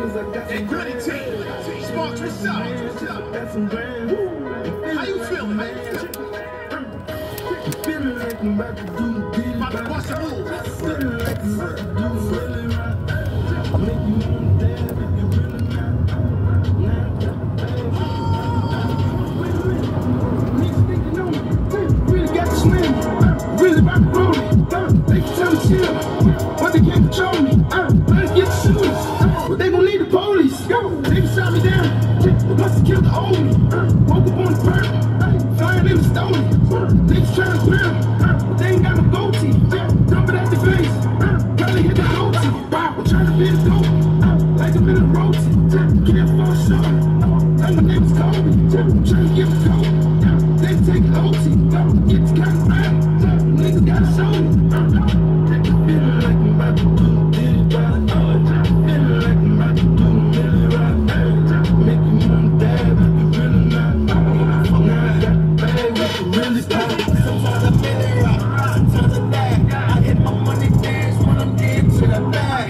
And Gritty Team, Sparks, what's up? How you feeling, man? About to bust a move. Really got to swim. Really about to roll it. They can tell me chill, but they can't control me. Let's get the shoes, but they gon' need the police. They can shot me down, they must have killed the old me. Woke up on the perk, flying in the stone. Niggas tryna grill, but they ain't got no goatee. Dump it at the face, probably hit the goatee. We're tryna be the dope, like I'm in a roti. Can't fall short, like my name's Kobe. I'm tryna get the coat, they take the OT. Get the kind of rap, niggas gotta show me. Feeling like I'm about to do Diddy right. Feeling like I'm about to do Millie right. Make you wanna dab if you really not. Now I got the bag with the really pop. Sometimes I feel it right, sometimes I die. I hit my money dance when I'm getting to the bag.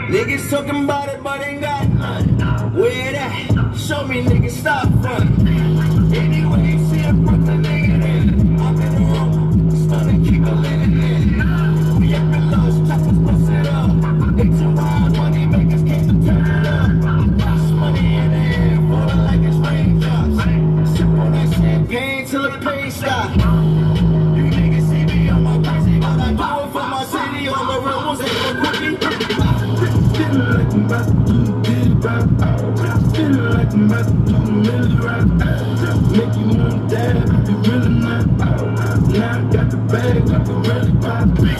Niggas talking about it, but ain't got none. Where that? Show me, niggas, stop running. Anyway, see a Brooklyn nigga there. I'm in the room, starting to keep a linen in. We up in Los choppers, bust it up. It's a wild money makers came to turn it up. Lost money in the air, falling like it's raindrops. Sip on that champagne till the pain stop. You niggas see me on my crazy, but I do it for my city. On the real ones ain't no quickie. Feeling like I'm about to do Diddy right. Feeling like I'm about to do Millie right. Make you wanna dab if you really not. Now I got the bag with the really pop.